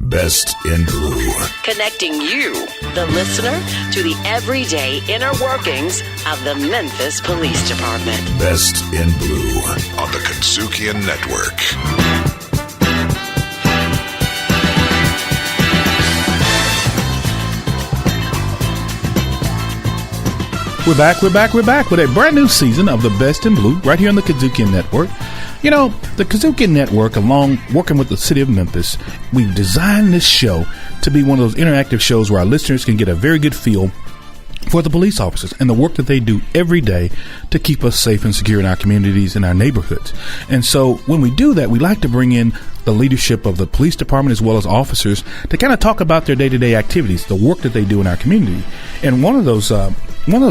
Best in Blue. Connecting you, the listener, to the everyday inner workings of the Memphis Police Department. Best in Blue on the Cunningham Network. We're back with a brand new season of the Best in Blue right here on the Cunningham Network. You know, the Cunningham Network, along working with the city of Memphis, we've designed this show to be one of those interactive shows where our listeners can get a very good feel for the police officers and the work that they do every day to keep us safe and secure in our communities and our neighborhoods. And so when we do that, we like to bring in the leadership of the police department as well as officers to kind of talk about their day-to-day activities, the work that they do in our community. And one of those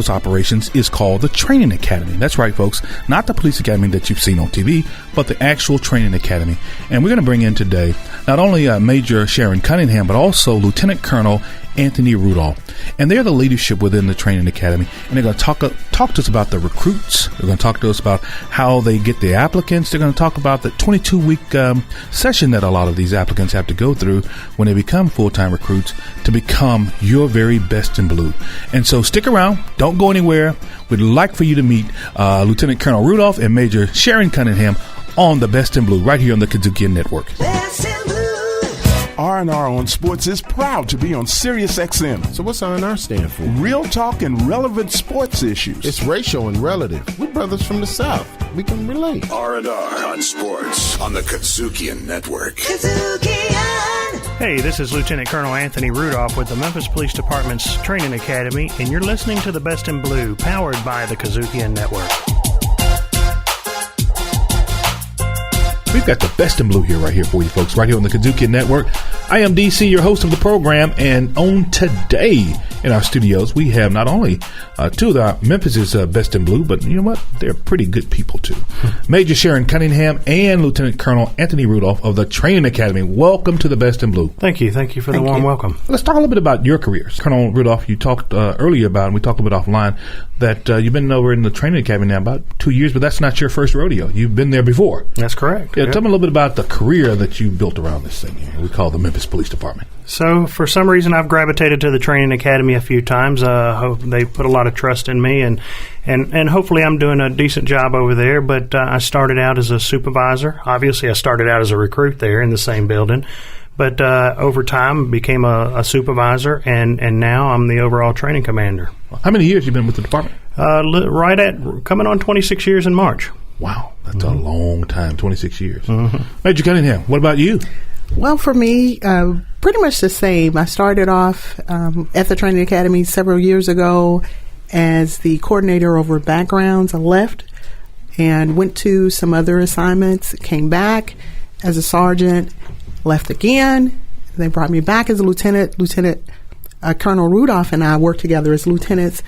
operations is called the Training Academy. That's right, folks. Not the police academy that you've seen on TV, but the actual Training Academy. And we're going to bring in today not only Major Sharon Cunningham, but also Lieutenant Colonel Anthony Rudolph. And they're the leadership within the Training Academy. And they're going to talk to us about the recruits. They're going to talk to us about how they get the applicants. They're going to talk about the 22-week session that a lot of these applicants have to go through when they become full-time recruits to become your very best in blue. And so stick around. Don't go anywhere. We'd like for you to meet Lieutenant Colonel Rudolph and Major Sharon Cunningham on the Best in Blue right here on the Cunningham Network. R&R on Sports is proud to be on Sirius XM. So what's R&R stand for? Real talk and relevant sports issues. It's racial and relative. We're brothers from the South. We can relate. R&R on Sports on the Cunningham Network. Hey, this is Lieutenant Colonel Anthony Rudolph with the Memphis Police Department's Training Academy, and you're listening to the Best in Blue, powered by the Cunningham Network. We've got the Best in Blue here, right here for you folks, right here on the Cunningham Network. I am DC, your host of the program, and on today in our studios, we have not only two of our Memphis's Best in Blue, but you know what? They're pretty good people, too. Major Sharon Cunningham and Lieutenant Colonel Anthony Rudolph of the Training Academy. Welcome to the Best in Blue. Thank you. Thank you for the warm welcome. Let's talk a little bit about your careers. Colonel Rudolph, you talked earlier about, and we talked a bit offline, that you've been over in the Training Academy now about 2 years, but that's not your first rodeo. You've been there before. That's correct. Yeah, tell me a little bit about the career that you built around this thing here. We call the Memphis Police Department. So, for some reason, I've gravitated to the Training Academy a few times. They put a lot of trust in me, and hopefully I'm doing a decent job over there. But I started out as a supervisor. Obviously, I started out as a recruit there in the same building. But over time, became a supervisor, and now I'm the overall training commander. How many years have you been with the department? Right at coming on 26 years in March. Wow, that's a long time, 26 years. Major Cunningham, what about you? Well, for me, pretty much the same. I started off at the Training Academy several years ago as the coordinator over backgrounds. I left and went to some other assignments, came back as a sergeant, left again. They brought me back as a lieutenant. Lieutenant Colonel Rudolph and I worked together as lieutenants.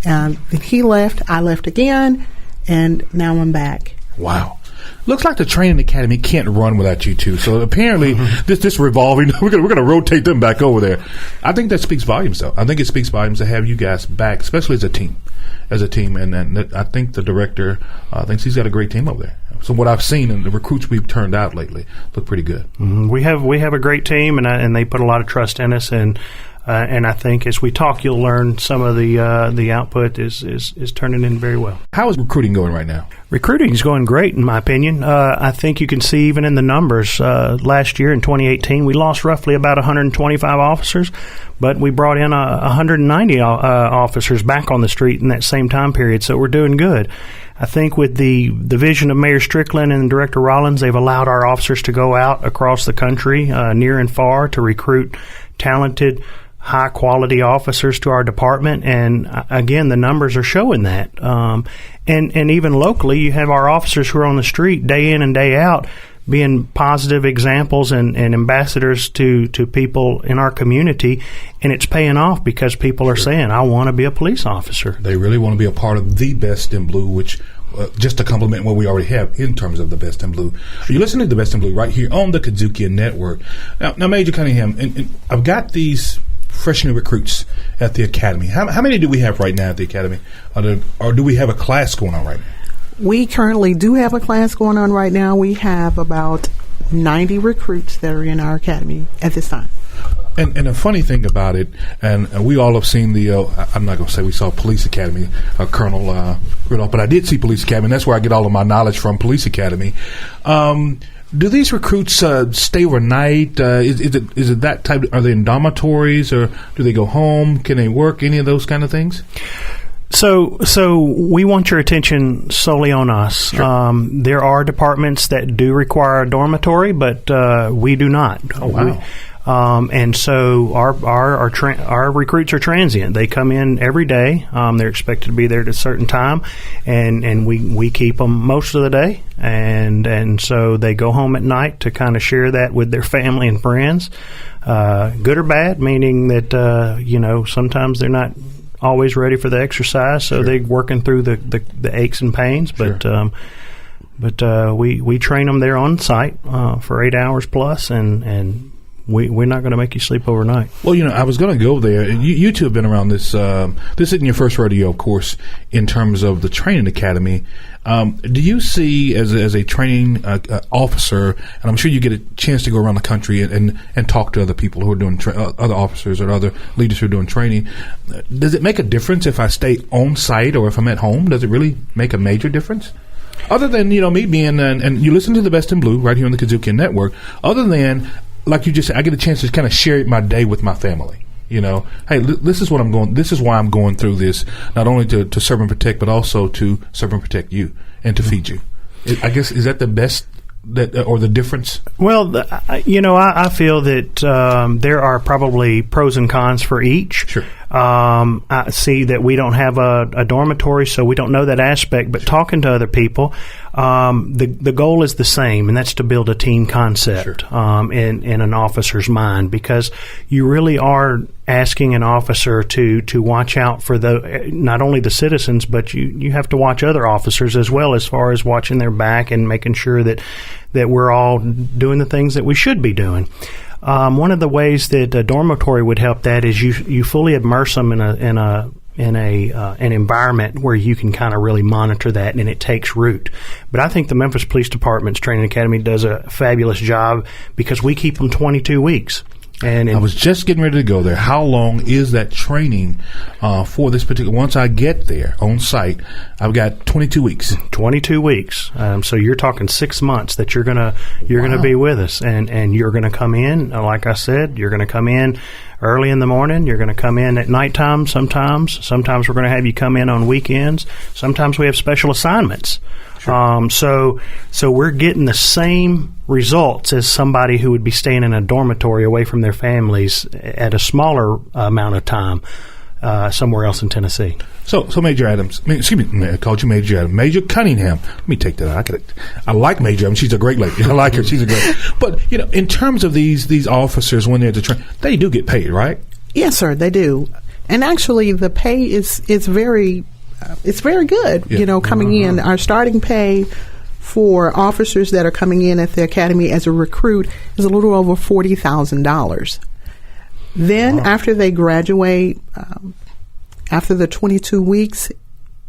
Then he left, I left again, and now I'm back. Wow. Looks like the Training Academy can't run without you two. So apparently, this revolving, we're gonna rotate them back over there. I think that speaks volumes, though. I think it speaks volumes to have you guys back, especially as a team. And I think the director thinks he's got a great team over there. So what I've seen and the recruits we've turned out lately look pretty good. We have a great team, and they put a lot of trust in us, and I think as we talk, you'll learn some of the output is turning in very well. How is recruiting going right now? Recruiting is going great, in my opinion. I think you can see even in the numbers. Last year in 2018, we lost roughly about 125 officers, but we brought in 190 officers back on the street in that same time period, so we're doing good. I think with the vision of Mayor Strickland and Director Rollins, they've allowed our officers to go out across the country, near and far, to recruit talented, high-quality officers to our department, and again, the numbers are showing that. And even locally, you have our officers who are on the street day in and day out being positive examples and ambassadors to people in our community, and it's paying off because people are saying, I want to be a police officer. They really want to be a part of the Best in Blue, which just to complement what we already have in terms of the Best in Blue. You're listening to the Best in Blue right here on the Cunningham Network. Now Major Cunningham, and I've got these freshman recruits at the academy. How many do we have right now at the academy? Or do we have a class going on right now? We currently do have a class going on right now. We have about 90 recruits that are in our academy at this time. And the funny thing about it, and we all have seen the, I'm not going to say we saw Police Academy, Colonel Rudolph, but I did see Police Academy, and that's where I get all of my knowledge from, Police Academy. Do these recruits stay overnight? Is it that type? Are they in dormitories, or do they go home? Can they work? Any of those kind of things? So we want your attention solely on us. Sure. There are departments that do require a dormitory, but we do not. Oh, wow. And so our recruits are transient. They come in every day. They're expected to be there at a certain time, and we keep them most of the day. And so they go home at night to kind of share that with their family and friends. Good or bad, meaning that sometimes they're not always ready for the exercise, so they're working through the aches and pains. But we train them there on site for 8 hours plus, and we're not going to make you sleep overnight. Well, I was going to go there. You two have been around this. This isn't your first rodeo, of course, in terms of the training academy. Do you see, as a training officer, and I'm sure you get a chance to go around the country and talk to other people who are doing other officers or other leaders who are doing training, does it make a difference if I stay on site or if I'm at home? Does it really make a major difference? Other than, me being, and you listen to the Best in Blue right here on the Kazuki Network, other than, like you just said, I get a chance to kind of share my day with my family. Hey, this is what I'm going. This is why I'm going through this. Not only to serve and protect, but also to serve and protect you and to feed you. I guess, is that the best or the difference? Well, I feel that there are probably pros and cons for each. Sure. I see that we don't have a dormitory, so we don't know that aspect. But talking to other people, the goal is the same, and that's to build a team concept in an officer's mind, because you really are asking an officer to watch out for not only the citizens, but you have to watch other officers as well, as far as watching their back and making sure that we're all doing the things that we should be doing. One of the ways that a dormitory would help that is you fully immerse them in an environment where you can kind of really monitor that, and it takes root. But I think the Memphis Police Department's Training Academy does a fabulous job, because we keep them 22 weeks. And I was just getting ready to go there. How long is that training for this particular? Once I get there on site, I've got 22 weeks. 22 weeks. So you're talking 6 months that you're gonna be with us, and you're gonna come in. Like I said, you're gonna come in early in the morning. You're gonna come in at nighttime. Sometimes we're gonna have you come in on weekends. Sometimes we have special assignments. Sure. So we're getting the same results as somebody who would be staying in a dormitory away from their families at a smaller amount of time somewhere else in Tennessee. So Major Adams, excuse me, I called you Major Adams. Major Cunningham. Let me take that out. I like Major Adams. She's a great lady. I like her. She's a great. But in terms of these officers when they're to train, they do get paid, right? Yes, sir. They do, and actually the pay is very. It's very good, coming in. Our starting pay for officers that are coming in at the academy as a recruit is a little over $40,000. Then after they graduate, after the 22 weeks,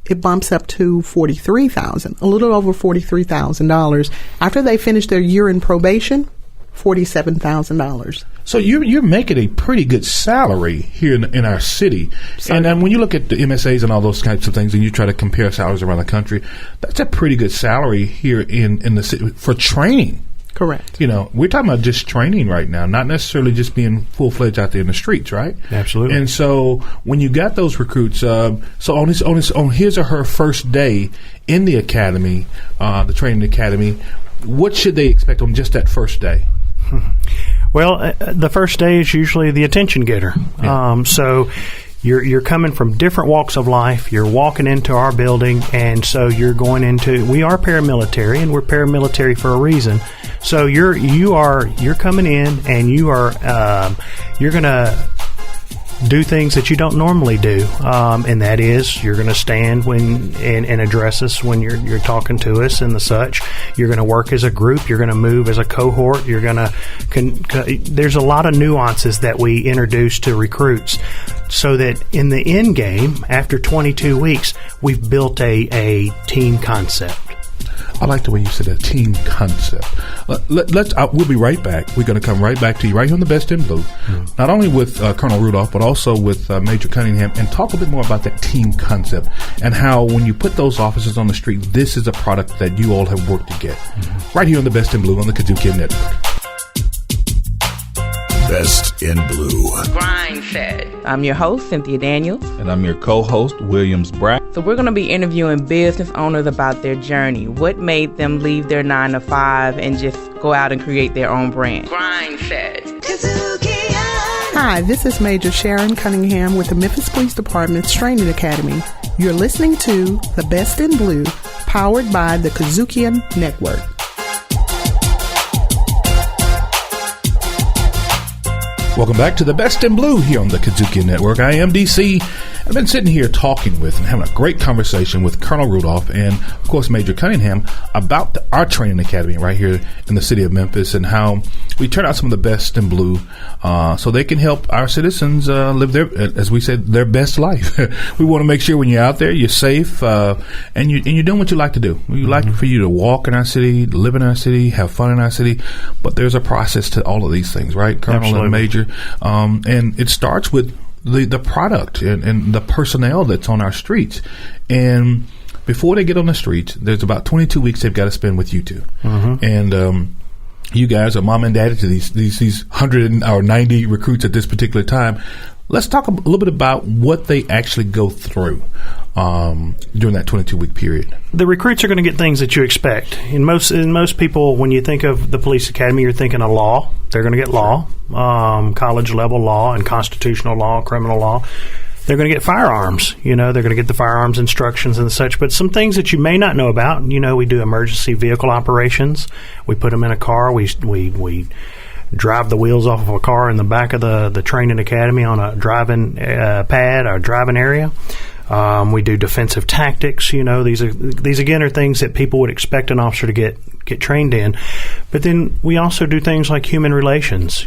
it bumps up to $43,000, a little over $43,000. After they finish their year in probation, $47,000. So you're making a pretty good salary here in our city. And when you look at the MSAs and all those types of things, and you try to compare salaries around the country, that's a pretty good salary here in the city for training. Correct. We're talking about just training right now, not necessarily just being full-fledged out there in the streets, right? Absolutely. And so when you got those recruits, so on his or her first day in the academy, the training academy, what should they expect on just that first day? Well, the first day is usually the attention getter. Yeah. So you're coming from different walks of life. You're walking into our building, and so you're going into. We are paramilitary, and we're paramilitary for a reason. So you're coming in, and you're going to do things that you don't normally do, and that is you're going to stand and address us when you're talking to us and the such. You're going to work as a group. You're going to move as a cohort. You're going to there's a lot of nuances that we introduce to recruits, so that in the end game, after 22 weeks, we've built a team concept. I like the way you said that, team concept. We'll be right back. We're going to come right back to you right here on the Best in Blue, not only with Colonel Rudolph, but also with Major Cunningham, and talk a bit more about that team concept and how when you put those officers on the street, this is a product that you all have worked to get. Right here on the Best in Blue on the Cunningham Network. Best in Blue. Grind fed. I'm your host, Cynthia Daniels. And I'm your co-host, Williams Brack. So we're going to be interviewing business owners about their journey. What made them leave their 9-to-5 and just go out and create their own brand? Grind fed. Hi, this is Major Sharon Cunningham with the Memphis Police Department's Training Academy. You're listening to The Best in Blue, powered by the Cunningham Network. Welcome back to the Best in Blue here on the Cunningham Network. I am DC. I've been sitting here talking with and having a great conversation with Colonel Rudolph and, of course, Major Cunningham about our training academy right here in the city of Memphis and how we turn out some of the best in blue so they can help our citizens live their, as we said, their best life. We want to make sure when you're out there, you're safe and you're doing what you like to do. We like for you to walk in our city, live in our city, have fun in our city, but there's a process to all of these things, right, Colonel Absolutely. and Major? And it starts with the product and the personnel that's on our streets. And before they get on the streets, there's about 22 weeks they've got to spend with you two. And you guys are mom and daddy to these 190 recruits at this particular time. Let's talk a little bit about what they actually go through during that 22-week period. The recruits are going to get things that you expect. In most people, when you think of the police academy, you're thinking of law. They're going to get law, college level law and constitutional law, criminal law. They're going to get firearms. They're going to get the firearms instructions and such. But some things that you may not know about, we do emergency vehicle operations. We put them in a car. We drive the wheels off of a car in the back of the training academy on a driving pad or driving area. We do defensive tactics. These again are things that people would expect an officer to get trained in. But then we also do things like human relations,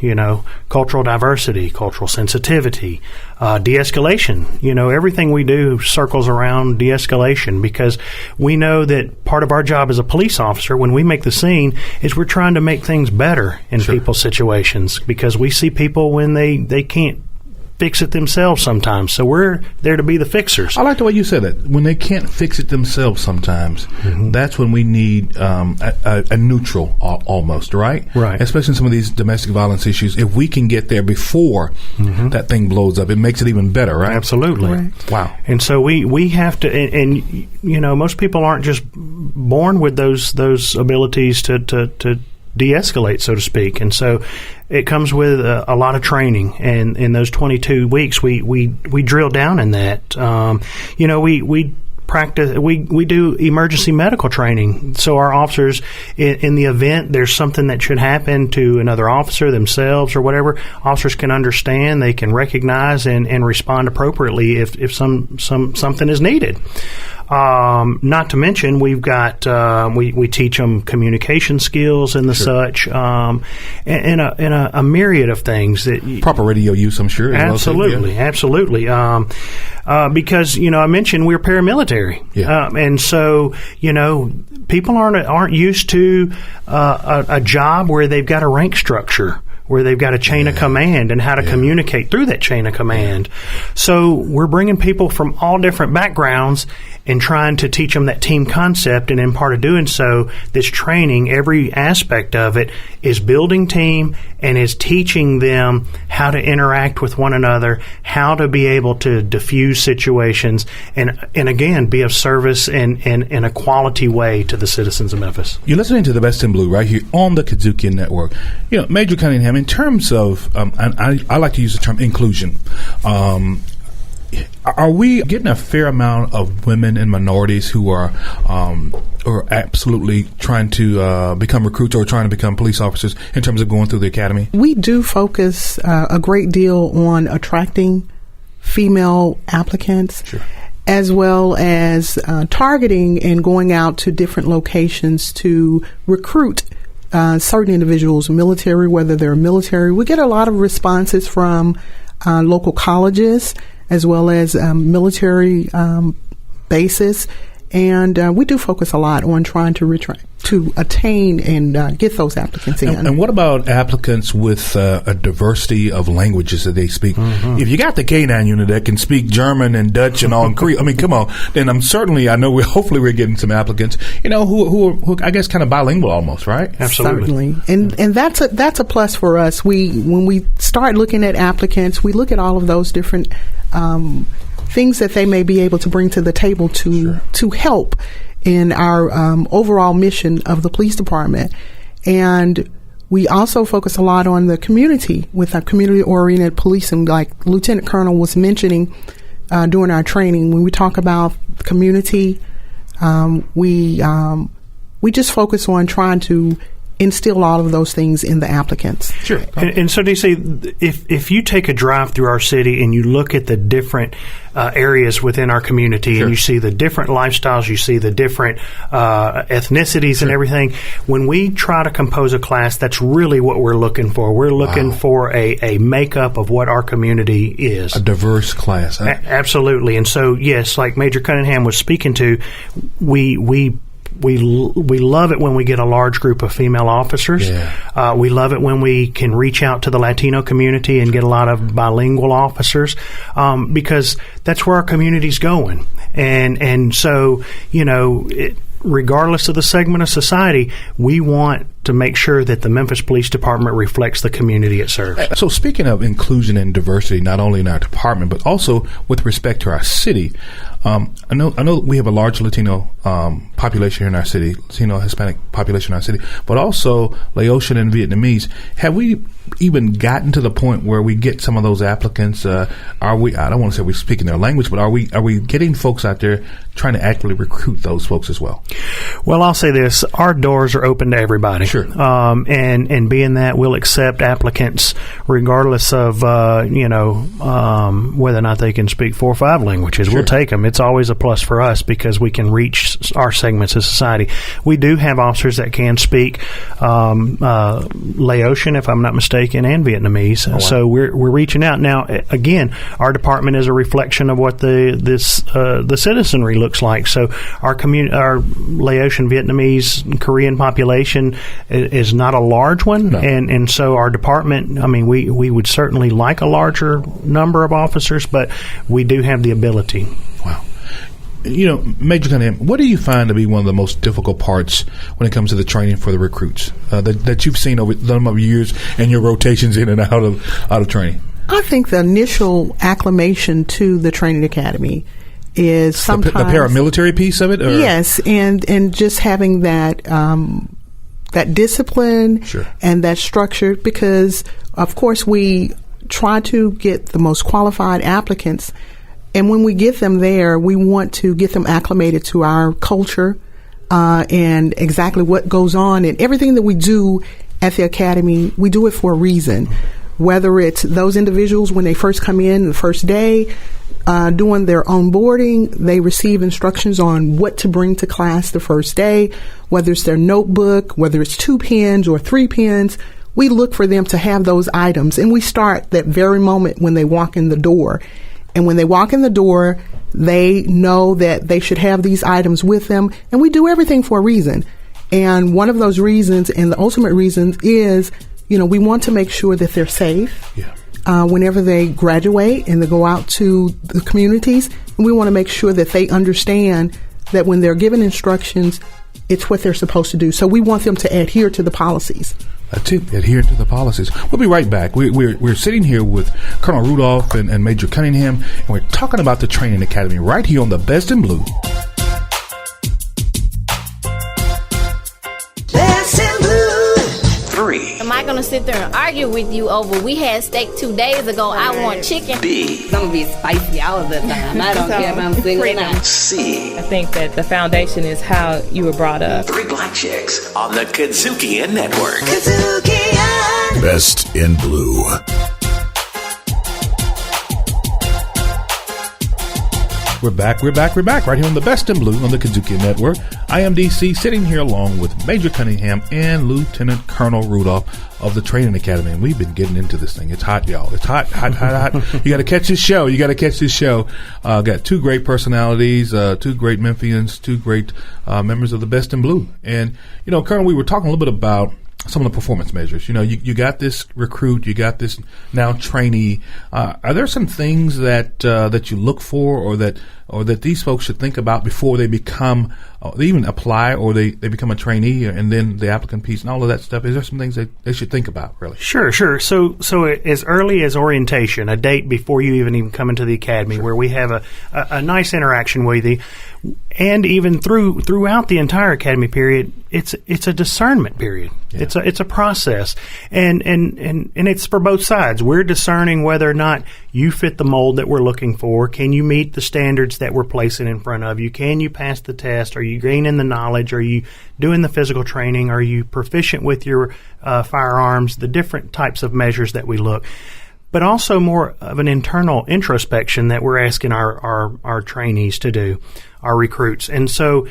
cultural diversity, cultural sensitivity, de-escalation. Everything we do circles around de-escalation because we know that part of our job as a police officer when we make the scene is we're trying to make things better in people's situations because we see people when they can't fix it themselves sometimes. So we're there to be the fixers. I like the way you said that. When they can't fix it themselves sometimes, that's when we need a neutral almost, right? Right. Especially in some of these domestic violence issues. If we can get there before that thing blows up, it makes it even better, right? Absolutely. Right. Wow. And so we have to, and most people aren't just born with those abilities to de-escalate, so to speak. And so it comes with a lot of training. And in those 22 weeks, we drill down in that. We practice. We do emergency medical training. So our officers, in the event there's something that should happen to another officer, themselves, or whatever, officers can understand. They can recognize and respond appropriately if something is needed. Not to mention, we've got we teach them communication skills and the such, and a myriad of things that proper radio use, I'm sure. Absolutely. Because I mentioned we're paramilitary, and so people aren't used to a job where they've got a rank structure, where they've got a chain of command and how to communicate through that chain of command. So we're bringing people from all different backgrounds and trying to teach them that team concept. And in part of doing so, this training, every aspect of it is building team and is teaching them how to interact with one another, how to be able to diffuse situations, and again, be of service and in a quality way to the citizens of Memphis. You're listening to the Best in Blue right here on the Cunningham Network. Major Cunningham, in terms of, I like to use the term inclusion. Are we getting a fair amount of women and minorities who are absolutely trying to become recruits or trying to become police officers in terms of going through the academy? We do focus a great deal on attracting female applicants, as well as targeting and going out to different locations to recruit certain individuals, military, whether they're military. We get a lot of responses from local colleges as well as military bases. And we do focus a lot on trying to attain and get those applicants in. And what about applicants with a diversity of languages that they speak? Mm-hmm. If you got the K-9 unit that can speak German and Dutch and all, and Korean, I mean, come on. Then I know hopefully we're getting some applicants, who are I guess kind of bilingual almost, right? Absolutely. And that's a plus for us. When we start looking at applicants, we look at all of those different things that they may be able to bring to the table to help in our overall mission of the police department. And we also focus a lot on the community with our community-oriented policing, like Lieutenant Colonel was mentioning during our training. When we talk about community, we just focus on trying to instill all of those things in the applicants. Sure. And so, DC, if you take a drive through our city and you look at the different areas within our community, and you see the different lifestyles, you see the different ethnicities and everything, when we try to compose a class, that's really what we're looking for. We're looking for a makeup of what our community is. A diverse class. Huh? Absolutely. And so, yes, like Major Cunningham was speaking to, we love it when we get a large group of female officers. Yeah. We love it when we can reach out to the Latino community and get a lot of bilingual officers, because that's where our community's going. And so, regardless of the segment of society, we want to make sure that the Memphis Police Department reflects the community it serves. So speaking of inclusion and diversity, not only in our department, but also with respect to our city, I know we have a large Latino population here in our city, Latino Hispanic population in our city, but also Laotian and Vietnamese. Have we even gotten to the point where we get some of those applicants? Are we? I don't want to say we're speaking their language, but are we getting folks out there trying to actively recruit those folks as well? Well, I'll say this: our doors are open to everybody. Sure. And being that we'll accept applicants regardless of whether or not they can speak 4 or 5 languages. Sure. We'll take them. It's always a plus for us because we can reach our segments of society. We do have officers that can speak Laotian, if I'm not mistaken, and Vietnamese. Oh, wow. So we're reaching out. Now, again, our department is a reflection of what the citizenry looks like. So our Laotian, Vietnamese, Korean population is not a large one, no. and so our department, we would certainly like a larger number of officers, but we do have the ability. Wow. Major Cunningham, what do you find to be one of the most difficult parts when it comes to the training for the recruits that you've seen over the number of years and your rotations in and out of training? I think the initial acclimation to the training academy is sometimes the paramilitary piece of it. Or? Yes, and just having that discipline sure. and that structure, because of course we try to get the most qualified applicants, and when we get them there, we want to get them acclimated to our culture and exactly what goes on, and everything that we do at the academy, we do it for a reason. Whether it's those individuals when they first come in the first day, doing their onboarding, they receive instructions on what to bring to class the first day, whether it's their notebook, whether it's 2 pens or 3 pens. We look for them to have those items, and we start that very moment when they walk in the door. And when they walk in the door, they know that they should have these items with them, and we do everything for a reason. And one of those reasons, and the ultimate reason, is we want to make sure that they're safe. Yeah. Whenever they graduate and they go out to the communities, and we want to make sure that they understand that when they're given instructions, it's what they're supposed to do. So we want them to adhere to the policies. That's it, adhere to the policies. We'll be right back. We're sitting here with Colonel Rudolph and Major Cunningham, and we're talking about the training academy right here on the Best in Blue. Best in Blue 3. Am I going to sit there and argue with you over we had steak 2 days ago, I want chicken? B. It's going to be spicy all of the time. I don't care if I'm single or not. C. I think that the foundation is how you were brought up. 3 Black Chicks on the Kazukian Network. Kazukian! Best in Blue. We're back right here on the Best in Blue on the Kazuki Network. I am DC, sitting here along with Major Cunningham and Lieutenant Colonel Rudolph of the Training Academy, and we've been getting into this thing. It's hot, y'all. It's hot. You got to catch this show. Got two great personalities, two great Memphians, two great members of the Best in Blue. And, Colonel, we were talking a little bit about some of the performance measures. You got this recruit, you got this now trainee. Are there some things that you look for, or that these folks should think about before they become, they even apply, or they become a trainee, and then the applicant piece and all of that stuff? Is there some things that they should think about, really? Sure. So as early as orientation, a date before you even come into the academy, where we have a nice interaction with you, and even throughout the entire academy period, it's a discernment period. Yeah. It's a process, and it's for both sides. We're discerning whether or not you fit the mold that we're looking for. Can you meet the standards that we're placing in front of you? Can you pass the test? Are you gaining the knowledge? Are you doing the physical training? Are you proficient with your firearms? The different types of measures that we look. But also more of an internal introspection that we're asking our trainees to do, our recruits. And so,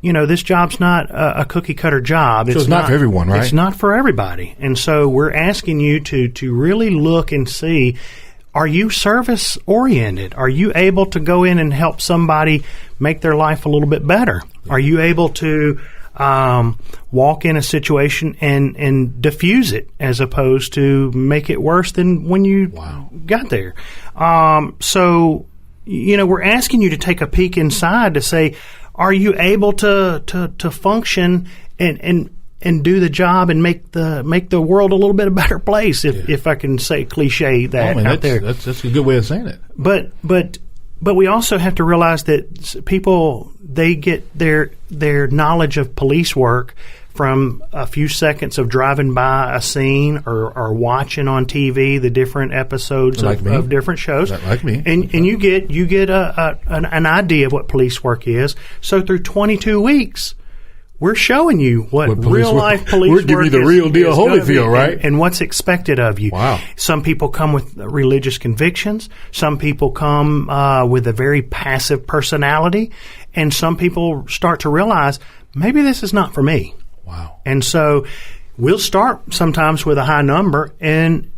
this job's not a cookie-cutter job. So it's not for everyone, right? It's not for everybody. And so we're asking you to really look and see, are you service-oriented? Are you able to go in and help somebody make their life a little bit better? Yeah. Are you able to walk in a situation and diffuse it, as opposed to make it worse than when you got there? So, we're asking you to take a peek inside to say, are you able to function and do the job and make the world a little bit a better place, if I can say cliche that out there. That's a good way of saying it. But we also have to realize that people, they get their knowledge of police work from a few seconds of driving by a scene or watching on TV the different episodes of different shows. Like me. And you get an idea of what police work is. So through 22 weeks, we're showing you what real-life police work is. We're giving you the real deal Holyfield, right? And what's expected of you. Wow. Some people come with religious convictions. Some people come with a very passive personality. And some people start to realize, maybe this is not for me. Wow. And so we'll start sometimes with a high number, and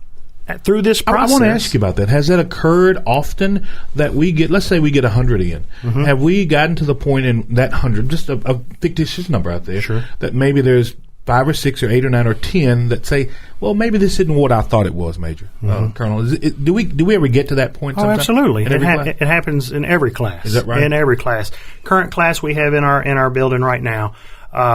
through this process. I want to ask you about that. Has that occurred often that we get, let's say we get 100 in. Mm-hmm. Have we gotten to the point in that 100, just a fictitious number out there, sure, that maybe there's 5 or 6 or 8 or 9 or 10 that say, well, maybe this isn't what I thought it was, Major, Colonel? Do we ever get to that point sometime? Oh, absolutely. It happens in every class. Is that right? In every class. Current class we have in our building right now,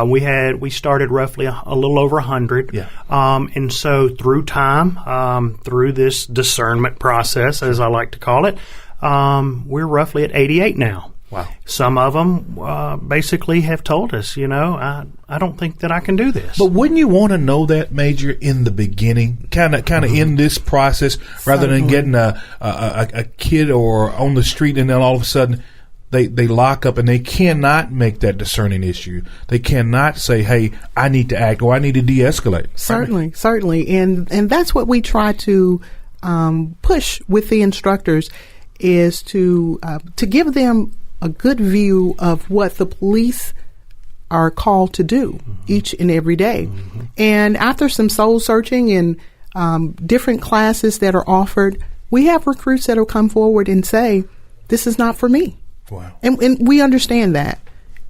we started roughly a little over 100. Yeah. And so through time, through this discernment process, as I like to call it, we're roughly at 88 now. Wow. Some of them basically have told us, I don't think that I can do this. But wouldn't you want to know that, Major, in the beginning, kind of in this process, rather than getting a kid or on the street and then all of a sudden they lock up and they cannot make that discerning issue. They cannot say, hey, I need to act or I need to de-escalate. Certainly. And that's what we try to push with the instructors, is to give them a good view of what the police are called to do each and every day. Mm-hmm. And after some soul searching and different classes that are offered, we have recruits that will come forward and say, this is not for me. Wow. And we understand that.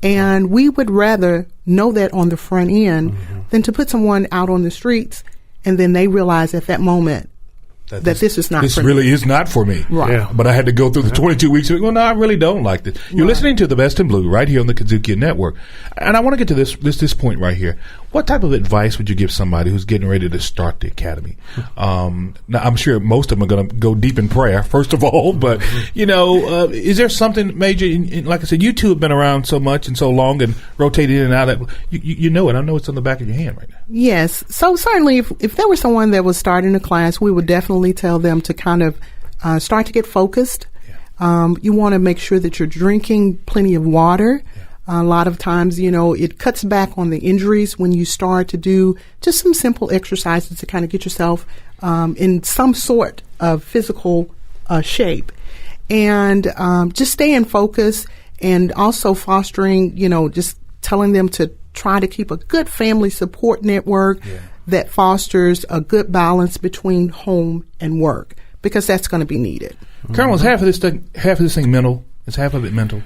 And we would rather know that on the front end than to put someone out on the streets and then they realize at that moment that this is not for me. This really is not for me. Right. Yeah. But I had to go through the 22 weeks of, well, no, I really don't like this. You're listening to The Best in Blue right here on the Kazuki Network. And I want to get to this point right here. What type of advice would you give somebody who's getting ready to start the academy? Now, I'm sure most of them are going to go deep in prayer, first of all. But, is there something, Major, like I said, you two have been around so much and so long and rotated in and out. You know it. I know it's on the back of your hand right now. Yes. So certainly if there was someone that was starting a class, we would definitely tell them to kind of start to get focused. Yeah. You want to make sure that you're drinking plenty of water. Yeah. A lot of times, it cuts back on the injuries when you start to do just some simple exercises to kind of get yourself in some sort of physical shape. and just staying focused, and also fostering, just telling them to try to keep a good family support network that fosters a good balance between home and work, because that's going to be needed. Colonel, is half of this thing mental? Is half of it mental?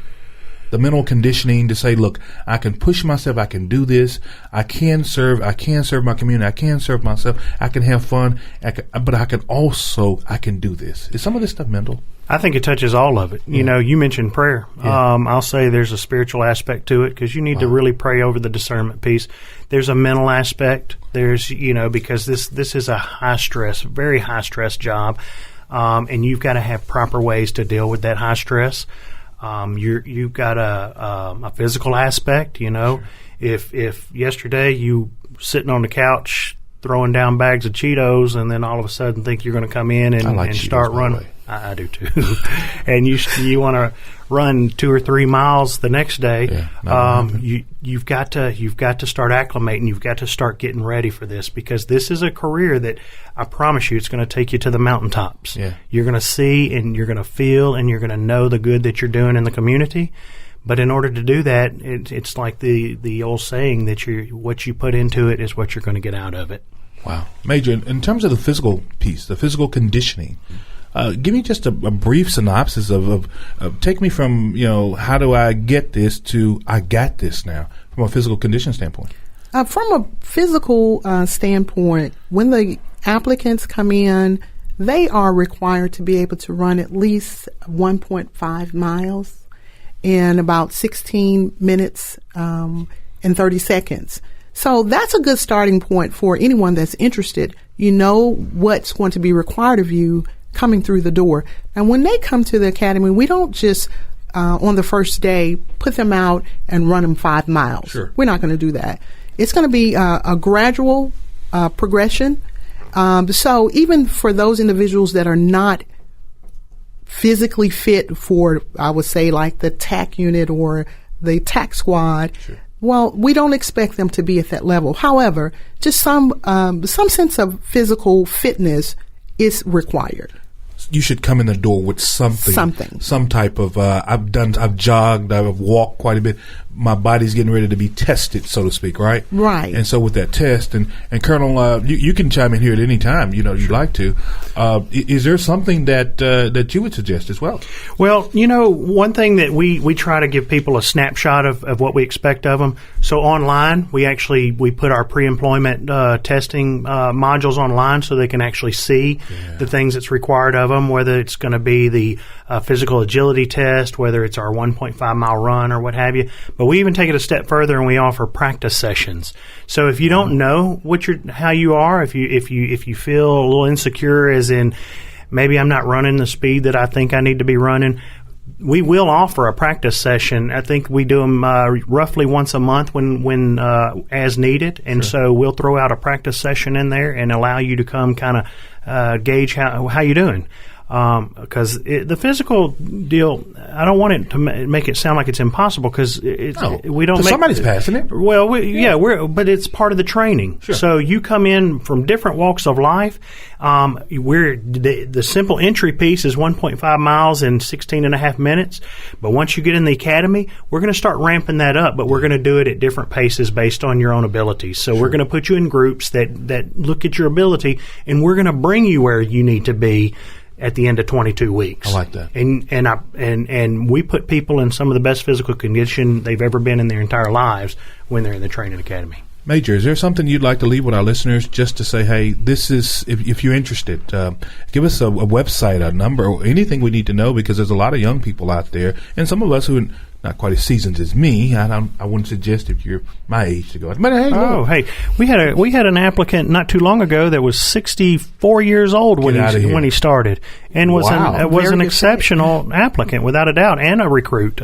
The mental conditioning to say, look, I can push myself, I can do this, I can serve my community, I can serve myself, I can have fun, but I can do this. Is some of this stuff mental? I think it touches all of it. Yeah. You mentioned prayer. Yeah. I'll say there's a spiritual aspect to it, because you need to really pray over the discernment piece. There's a mental aspect. There's, because this is a very high stress job, and you've got to have proper ways to deal with that high stress. You've got a physical aspect. Sure. If yesterday you sitting on the couch throwing down bags of Cheetos, and then all of a sudden think you're going to come in and start running. I do too. And you want to run 2 or 3 miles the next day. You've got to start acclimating. You've got to start getting ready for this, because this is a career that I promise you it's going to take you to the mountaintops. Yeah. You're going to see and you're going to feel and you're going to know the good that you're doing in the community. But in order to do that, it's like the old saying that what you put into it is what you're going to get out of it. Wow. Major, in terms of the physical piece, the physical conditioning, give me just a brief synopsis of take me from, how do I get this to I got this now from a physical condition standpoint? From a physical standpoint, when the applicants come in, they are required to be able to run at least 1.5 miles in about 16 minutes and 30 seconds. So that's a good starting point for anyone that's interested. You know what's going to be required of you coming through the door. And when they come to the academy, we don't just on the first day put them out and run them 5 miles. Sure. We're not going to do that. It's going to be a gradual progression. So even for those individuals that are not physically fit for, I would say, like the TAC unit or the TAC squad, sure. Well, we don't expect them to be at that level. However, just some sense of physical fitness is required. You should come in the door with something, some type of. I've jogged, I've walked quite a bit. My body's getting ready to be tested, so to speak, right? Right. And so with that test, and Colonel, you can chime in here at any time, you'd like to. Is there something that you would suggest as well? Well, one thing that we try to give people a snapshot of what we expect of them. So online, we put our pre-employment testing modules online so they can actually see the things that's required of them, whether it's going to be the physical agility test, whether it's our 1.5 mile run or what have you. But we even take it a step further and we offer practice sessions. So if you don't know how you are, if you feel a little insecure, as in maybe I'm not running the speed that I think I need to be running, we will offer a practice session. I think we do them roughly once a month when as needed, and so we'll throw out a practice session in there and allow you to come kind of gauge how you're doing. Because the physical deal, I don't want it to make it sound like it's impossible, because we don't. Somebody's passing it. Well, but it's part of the training. Sure. So you come in from different walks of life. The simple entry piece is 1.5 miles in 16 and a half minutes. But once you get in the academy, we're going to start ramping that up. But we're going to do it at different paces based on your own abilities. So we're going to put you in groups that look at your ability, and we're going to bring you where you need to be at the end of 22 weeks. I like that. And we put people in some of the best physical condition they've ever been in their entire lives when they're in the training academy. Major, is there something you'd like to leave with our listeners, just to say, hey, this is, if you're interested, give us a website, a number, or anything we need to know, because there's a lot of young people out there, and some of us who are not quite as seasoned as me. I wouldn't suggest if you're my age to go. But hey, we had an applicant not too long ago that was 64 years old when he started, and was an exceptional applicant without a doubt, and a recruit.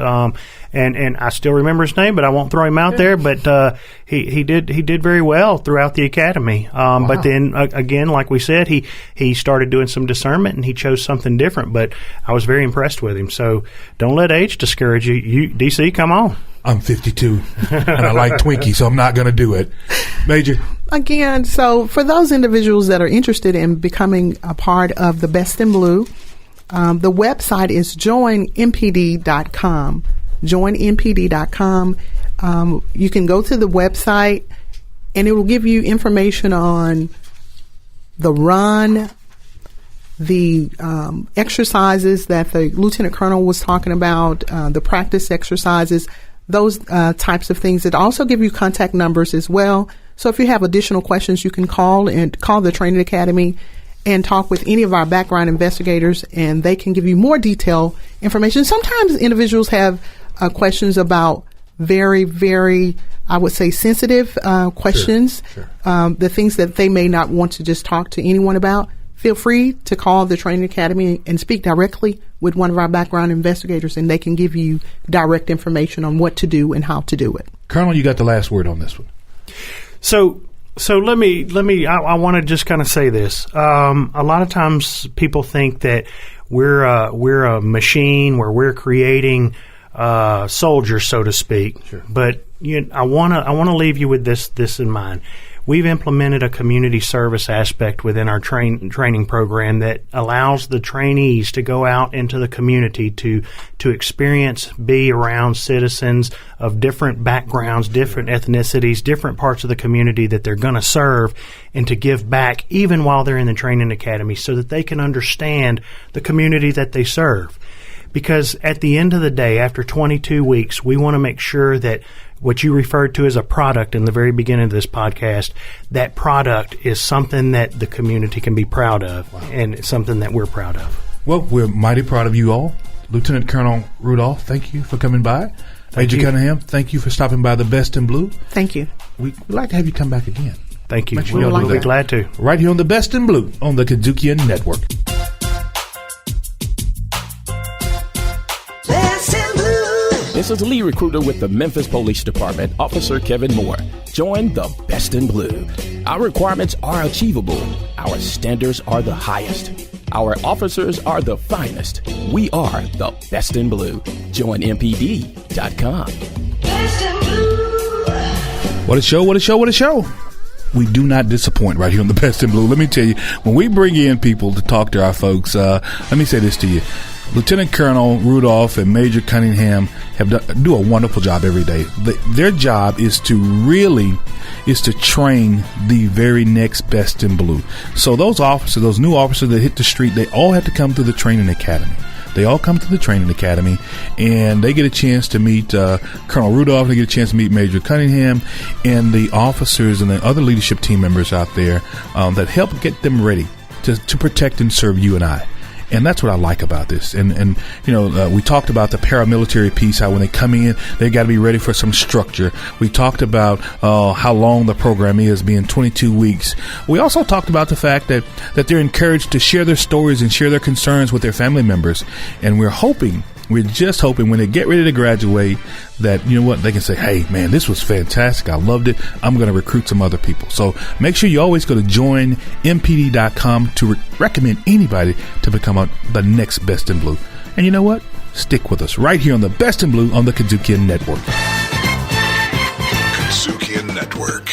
And I still remember his name, but I won't throw him out there. But he did very well throughout the academy. But then again, like we said, he started doing some discernment, and he chose something different. But I was very impressed with him. So don't let age discourage you. DC, come on. I'm 52, and I like Twinkies, so I'm not going to do it. Major. Again, so for those individuals that are interested in becoming a part of the Best in Blue, The website is joinmpd.com. Joinmpd.com. You can go to the website, and it will give you information on the run, the exercises that the Lieutenant Colonel was talking about, the practice exercises, those types of things. It also give you contact numbers as well. So if you have additional questions, you can call the Training Academy and talk with any of our background investigators, and they can give you more detailed information. Sometimes individuals have questions about very, very, I would say, sensitive questions, Sure. The things that they may not want to just talk to anyone about. Feel free to call the Training Academy and speak directly with one of our background investigators, and they can give you direct information on what to do and how to do it. Colonel, you got the last word on this one. So let me. I want to just kind of say this. A lot of times people think that we're a machine where we're creating soldiers, so to speak. Sure. But I want to leave you with this in mind. We've implemented a community service aspect within our training program that allows the trainees to go out into the community to experience, be around citizens of different backgrounds, different ethnicities, different parts of the community that they're going to serve, and to give back even while they're in the training academy so that they can understand the community that they serve. Because at the end of the day, after 22 weeks, we want to make sure that what you referred to as a product in the very beginning of this podcast, that product is something that the community can be proud of. Wow. And it's something that we're proud of. Well, we're mighty proud of you all. Lieutenant Colonel Rudolph, thank you for coming by. Major Cunningham, thank you for stopping by the Best in Blue. Thank you. We'd like to have you come back again. Thank you. We'll be glad to. Right here on the Best in Blue on the Kazukian Network. This is Lee Recruiter with the Memphis Police Department, Officer Kevin Moore. Join the Best in Blue. Our requirements are achievable. Our standards are the highest. Our officers are the finest. We are the Best in Blue. Join MPD.com. Best in Blue. What a show, what a show, what a show. We do not disappoint right here on the Best in Blue. Let me tell you, when we bring in people to talk to our folks, let me say this to you. Lieutenant Colonel Rudolph and Major Cunningham do a wonderful job every day. Their job is to train the very next Best in Blue. So those new officers that hit the street, they all have to come through the training academy. They all come to the training academy, and they get a chance to meet Colonel Rudolph. They get a chance to meet Major Cunningham and the officers and the other leadership team members out there that help get them ready to protect and serve you and I. And that's what I like about this. And we talked about the paramilitary piece, how when they come in, they got to be ready for some structure. We talked about how long the program is, being 22 weeks. We also talked about the fact that they're encouraged to share their stories and share their concerns with their family members. And we're just hoping when they get ready to graduate that, you know what, they can say, hey, man, this was fantastic. I loved it. I'm going to recruit some other people. So make sure you always go to joinmpd.com to recommend anybody to become the next Best in Blue. And you know what? Stick with us right here on the Best in Blue on the Kazukian Network. Kazukian Network.